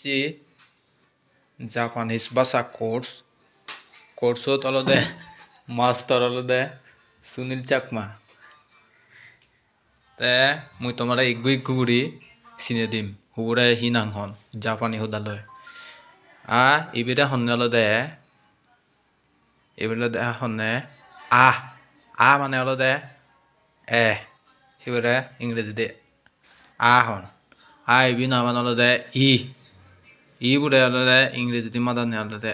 দিচ্ছি জাপানিজ ভাষা কোর্সত অলদে মাস্টার অলদে সুনীল চাকমা তে মুই তোমার ইগু গুড়ি চিনে দিম হুবুরে হিনাং হন জাপানি হুদালয় ইবিরে হন্নে অলদে হন্নে মানে অলদে সিবরে ইংরেজিতে হন ইবি না মানে অলদে ই বুড়ে অলদে ইংরেজিতে মাদানে অলদে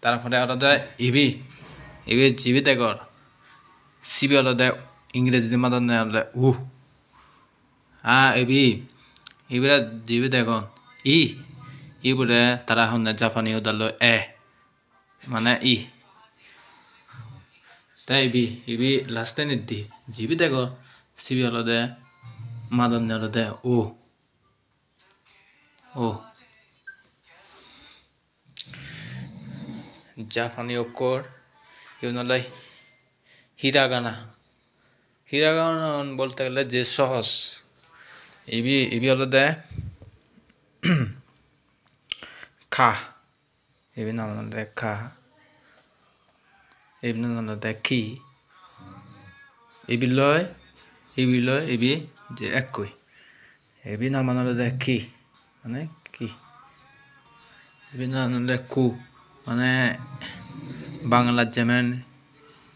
তারপরে অলদে ইবি জিবি দেখর সিবি অলদে ইংরেজিতে মাদানে অলদে ইবিরা জিবি দেখন ই বুড়ে তারা হন্নে জাপানি হদালো মানে তাই ইবি লাস্টে নিদি জিবি দেখর সিবি অলদে মাদানে অলদে জাপানি অক্ষর ইউনলাই হিরাগানা বলতে গেলে যে সহজ ইবি অলদে খা ইবি নাম অলদে খা ইবি নাম অলদে কি ইবি যে একই ইবি নাম অলদে কি মানে কি ইবি নাম অলদে কু মানে বাংলার যেমন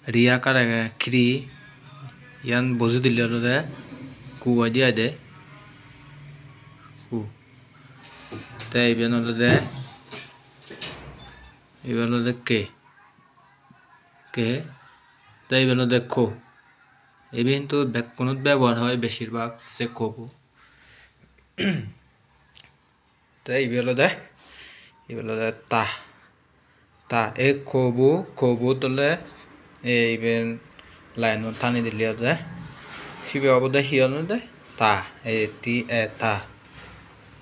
রিয়া কারে ক্রি ইয়ান বুঝে দিলে অলদে কু দিয়া দে কু তাই ইবি অলদে কে তাই ইবি অলদে খো ইবি কিন্তু ব্যাকরণত ব্যবহার হয় বেশিরভাগ সে কবু তাই ইবি অলদে তা এই কবু তলে ইবেন লাইন টানি দিলি অলদে সিবে অবদে হি অলদে তা তা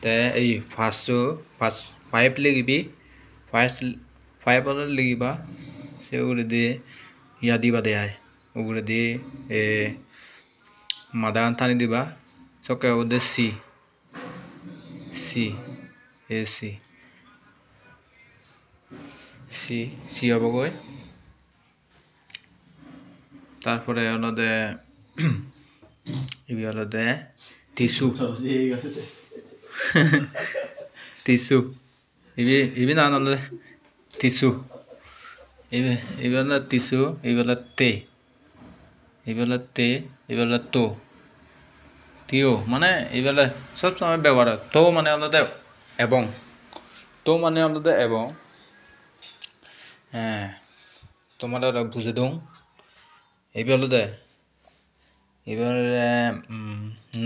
তে এই ফার্স্ট পাইপ লিখিবি পাইপ অলদে লিখিবা সে উড়ে দিয়ে ইয়া দিবা দে উড়ে দিয়ে মাদাগান টানি দিবা চকে অবদে সি হবগৈ তারপরে অলদে ইবি অলদে টিসু ইবি না অলদে টিসু ইবি অলদে টিসু ইবি অলদে ইবি অলদে তো তিও মানে ইবেলে সব সময় ব্যবহার হয় তো মানে অলদে এবং তোমার বুঝে দং এইবি অলদে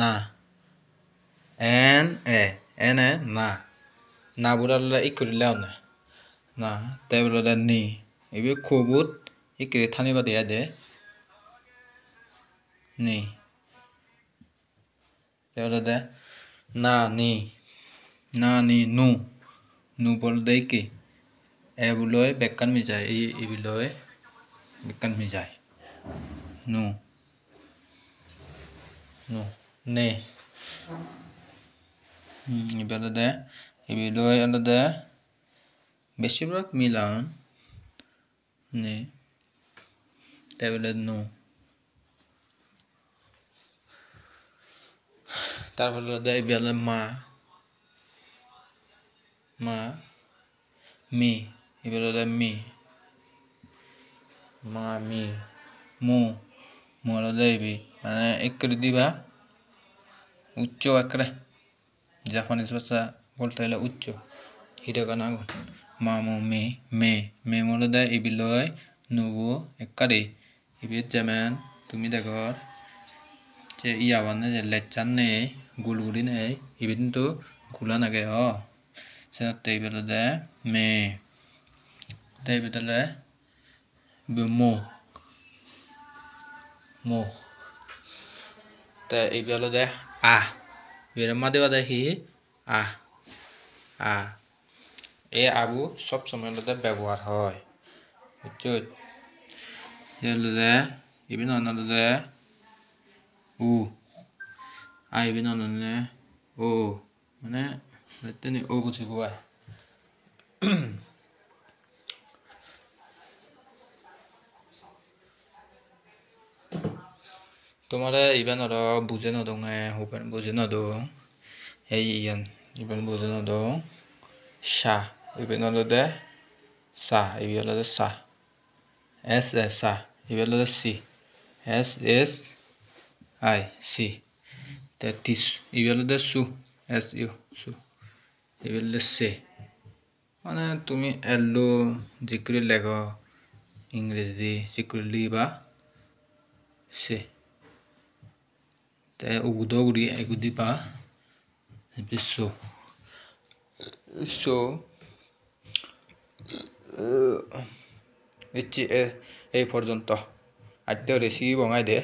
না না বুড়া অলদে ই করিলে না তাই অলদে নি ইবি খবুত ইকরি থানিবা দিয়া দে নি অলদে না নি নু বলদে কি বুলয় বেকান মিজাই ইবিলয় বেকান মিজাই নু নে ইবিলয় অলদে বেশিরভাগ মিলান নে তাই বলে নু তারপর অলদে ইবি অলদে মি ইবি অলদে মি মু অলদে ইবি মানে একরে দিবা উচ্চ একরে জাপানিজ ভাষা বলতে গেলে উচ্চ হিরাগানা মামু মে অলদে ইবিলয় নুবু একরে ইবি যেমন তুমি দেখো যে ইয়াবানে যে লেচান নেই গুলগুড়ি নেই ইবি কিন্তু গুলা নাগে সেনাতে ইবি অলদে মে তাই ইবি তলে মো তা ইবি অলদে ইবিরে মাদে বাদে হি এই আবু সব সময় অলদে ব্যবহার হয় বুঝছো অলদে ইবি নন অলদে ইবি নন মানে Leteni o buঝিব আয় তোমারে ইবেন আর বুঝে না দং হুপেন বুঝে না দং এই ইয়ান ইবেন বুঝে না দং সা ইবেন হলো দে সা ইবে হলো দে সা এস এস সা ইবে হলো দে সি এস এস আই সি তে তিস ইবে হলো দে সু এস ইউ সু ইবে হলো দে সে মানে তুমি এলো জিক্রি লেখো ইংরেজি জিক্রি লিবা সে তে উগুদৌরি এগুদিবা সো সো এই পর্যন্ত আজকে রেসিপি বাঙাই দে